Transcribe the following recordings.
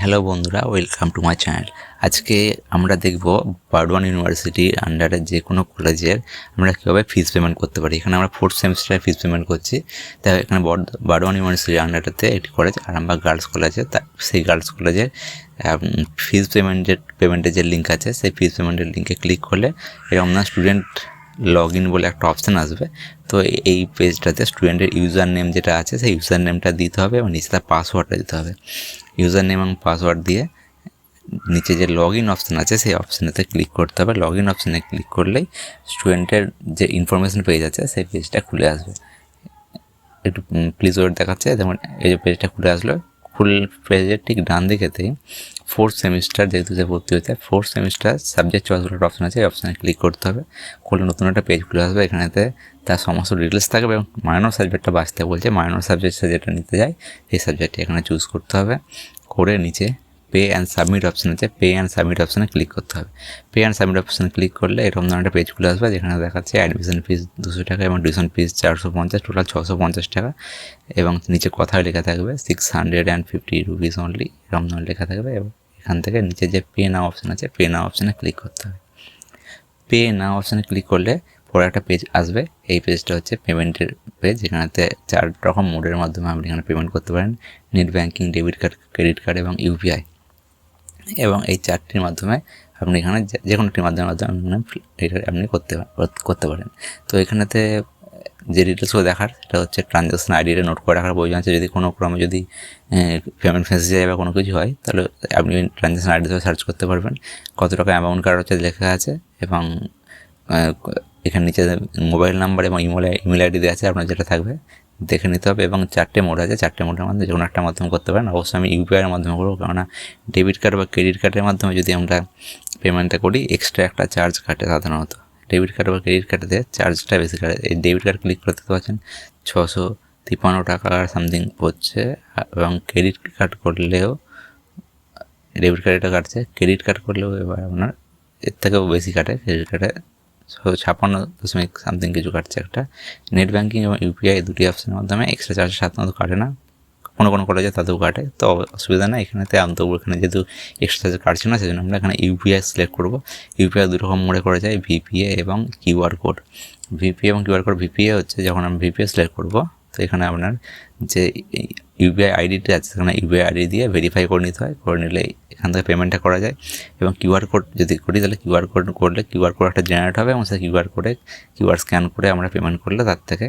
Hello বন্ধুরা, welcome to my channel. আজকে আমরা দেখব বারডোয়ান ইউনিভার্সিটির আন্ডারে যে কোনো কলেজের আমরা কীভাবে ফিস পেমেন্ট করতে পারি। এখানে আমরা 4th সেমিস্টারে ফিস পেমেন্ট করছি। তাই এখানে বারডোয়ান ইউনিভার্সিটির আন্ডারটাতে একটি কলেজ আরামবাগ গার্লস কলেজ আছে। তা সেই গার্লস কলেজের ফিস পেমেন্টের যে লিঙ্ক আছে, সেই ফিস পেমেন্টের লিঙ্কে ক্লিক করলে এরকম না স্টুডেন্ট লগ ইন বলে একটা অপশান আসবে। তো এই পেজটাতে স্টুডেন্টের ইউজার নেম যেটা আছে সেই ইউজার নেমটা দিতে হবে এবং নিচে তার পাসওয়ার্ডটা দিতে হবে। ইউজার নেম এবং পাসওয়ার্ড দিয়ে নিচে যে লগ ইন অপশান আছে সেই অপশানেতে ক্লিক করতে হবে। লগ ইন অপশানে ক্লিক করলেই স্টুডেন্টের যে ইনফরমেশন পেজ আছে সেই পেজটা খুলে আসবে। একটু প্লিজ ওয়েট দেখাচ্ছে, যেমন এই যে পেজটা খুলে আসলো। ফুল পেজের ঠিক ডান দিকেতেই 4th সেমিস্টার যেহেতু যে ভর্তি হয়েছে 4th সেমিস্টার সাবজেক্ট চয়েস বলে একটা অপশান আছে, এই অপশানে ক্লিক করতে হবে। খুলে নতুন একটা পেজ খুলে আসবে। এখানেতে তার সমস্ত ডিটেলস থাকবে এবং মাইনর সাবজেক্টটা বাঁচতে বলছে। মাইনর সাবজেক্টটা যেটা নিতে যায় সেই সাবজেক্টটি এখানে চুজ করতে হবে। করে নিচে পে অ্যান্ড সাবমিট অপশান আছে, পে অ্যান্ড সাবমিট অপশানে ক্লিক করতে হবে। পে অ্যান্ড সাবমিট অপশানে ক্লিক করলে এরকম ধরনের একটা পেজ খুলে আসবে, যেখানে দেখাচ্ছে অ্যাডমিশন ফিস 200 টাকা এবং টিউশন ফিস 450, টোটাল 650 টাকা। এবং নিচে কথায় লেখা থাকবে 650 রুপিস অনলি, এরকম ধরনের লেখা থাকবে। এবং এখান থেকে নিচে যে পে নাও অপশান আছে, পে নাও অপশানে ক্লিক করতে হবে। পে নাও অপশানে ক্লিক করলে পরে একটা পেজ আসবে। এই পেজটা হচ্ছে পেমেন্টের পেজ, যেখানেতে 4 রকম মোডের মাধ্যমে আপনি এখানে পেমেন্ট করতে পারেন: net banking, debit card, credit card এবং ইউপিআই। এবং এই 4টির মাধ্যমে আপনি এখানে যে কোনো একটির মাধ্যমে আপনি করতে পারেন। তো এখানেতে যে ডিটেলসগুলো দেখার সেটা হচ্ছে ট্রানজ্যাকশন আইডিটা নোট করে রাখার প্রয়োজন আছে। যদি কোনো ক্রমে যদি পেমেন্ট ফেঁসে যায় বা কোনো কিছু হয়, তাহলে আপনি ট্রানজ্যাকশন আইডি থেকে সার্চ করতে পারবেন। কত টাকা অ্যামাউন্ট কার্ড হচ্ছে লেখা আছে এবং এখানে নিচে মোবাইল নাম্বার এবং ইমেল আইডি দেওয়া আছে, আপনার যেটা থাকবে দেখে নিতে হবে। এবং 4টে মোড আছে, 4টে মোডের মাধ্যমে যে কোনো একটা মাধ্যমে করতে পারেন। অবশ্যই আমি ইউপিআইয়ের মাধ্যমে করবো, কেননা ডেবিট কার্ড বা ক্রেডিট কার্ডের মাধ্যমে যদি আমরা পেমেন্টটা করি এক্সট্রা একটা চার্জ কাটে সাধারণত। ডেবিট কার্ড বা ক্রেডিট কার্ডে চার্জটা বেশি কাটে। এই ডেবিট কার্ড ক্লিক করতে পারছেন 653 টাকা সামথিং পড়ছে, এবং ক্রেডিট কার্ড করলেও ডেবিট কার্ড এটা কাটছে, ক্রেডিট কার্ড করলেও এবার আপনার এর থেকেও বেশি কাটে। ক্রেডিট কার্ডে 56 সামথিং কিছু কাটছে একটা। নেট ব্যাঙ্কিং এবং ইউপিআই দুটি অপশানের মাধ্যমে এক্সট্রা চার্জ সাধারণত কাটে না, কোনো কলেজে তাতেও কাটে, তো অসুবিধা নেই। এখানেতে এখানে যেহেতু এক্সট্রা চার্জ কাটছে না, সেজন্য আমরা এখানে ইউপিআই সিলেক্ট করবো। ইউপিআই দুই রকম মোডে করা যায়, ভিপিএ এবং কিউআর কোড। ভিপিএ এবং কিউআর কোড, ভিপিএ হচ্ছে যখন আমরা ভিপিএ সিলেক্ট করবো, তো এখানে আপনার যে ইউপিআই আইডিটা আছে সেখানে ইউপিআই আইডি দিয়ে ভেরিফাই করে নিতে হয়। করে নিলে এখান থেকে পেমেন্টটা করা যায়। এবং কিউআর কোড যদি করি তাহলে কিউআর কোড করলে কিউআর কোড একটা জেনারেট হবে এবং সেই কিউআর স্ক্যান করে আমরা পেমেন্ট করলে তার থেকে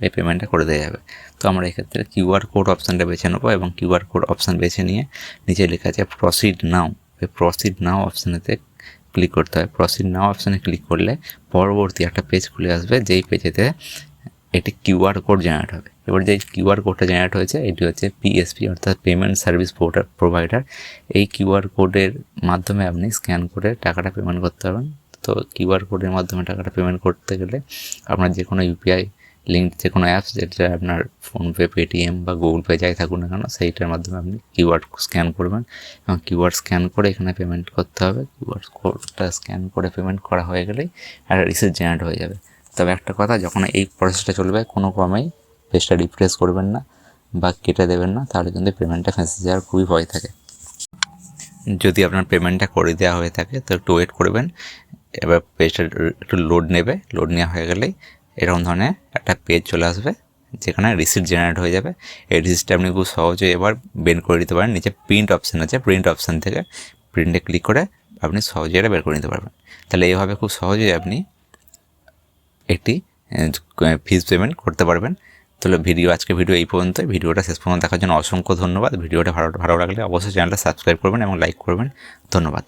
এই পেমেন্টটা করে দেওয়া যাবে। তো আমরা এক্ষেত্রে কিউআর কোড অপশানটা বেছে নেবো এবং কিউআর কোড অপশান বেছে নিয়ে নিচে লেখা আছে প্রসিড নাও, এই প্রসিড নাও অপশানেতে ক্লিক করতে হয়। প্রসিড নাও অপশানে ক্লিক করলে পরবর্তী একটা পেজ খুলে আসবে, যেই পেজেতে একটি কিউআর কোড জেনারেট হবে। এবার যে কিউআর কোডটা জেনারেট হয়েছে এটি হচ্ছে পিএসপি অর্থাৎ পেমেন্ট সার্ভিস প্রোভাইডার। এই কিউআর কোডের মাধ্যমে আপনি স্ক্যান করে টাকাটা পেমেন্ট করতে পারবেন। তো কিউআর কোডের মাধ্যমে টাকাটা পেমেন্ট করতে গেলে আপনার যে কোনো ইউপিআই লিঙ্ক, যে কোনো অ্যাপস, যেটা আপনার ফোনপে, পেটিএম বা গুগল পে যাই থাকুন না কেন, সেইটার মাধ্যমে আপনি কিউআর স্ক্যান করবেন এবং কিউআর স্ক্যান করে এখানে পেমেন্ট করতে হবে। কিউআর কোডটা স্ক্যান করে পেমেন্ট করা হয়ে গেলেই একটা রিসিপ্ট জেনারেট হয়ে যাবে। তবে একটা কথা, যখন এই প্রসেসটা চলবে কোনো ক্রমেই পেজটা রিফ্রেশ করবেন না বা কেটে দেবেন না, তাহলে কিন্তু পেমেন্টটা ফেঁসে যাওয়ার খুবই ভয় থাকে। যদি আপনার পেমেন্টটা করে দেওয়া হয়ে থাকে তো একটু ওয়েট করবেন। এবার পেজটা একটু লোড নেবে, লোড নেওয়া হয়ে গেলেই এরকম ধরনের একটা পেজ চলে আসবে, যেখানে রিসিপ্ট জেনারেট হয়ে যাবে। এই রিসিপ্টটা আপনি খুব সহজে এবার বের করে দিতে পারেন। নিচে প্রিন্ট অপশান আছে, প্রিন্ট অপশান থেকে প্রিন্টে ক্লিক করে আপনি সহজে এটা বের করে নিতে পারবেন। তাহলে এইভাবে খুব সহজেই আপনি একটি ফিস পেমেন্ট করতে পারবেন। তাহলে আজকে ভিডিও এই পর্যন্তই। ভিডিওটা শেষ পর্যন্ত দেখার জন্য অসংখ্য ধন্যবাদ। ভিডিওটা ভালো লাগলে অবশ্যই চ্যানেলটা সাবস্ক্রাইব করবেন এবং লাইক করবেন। ধন্যবাদ।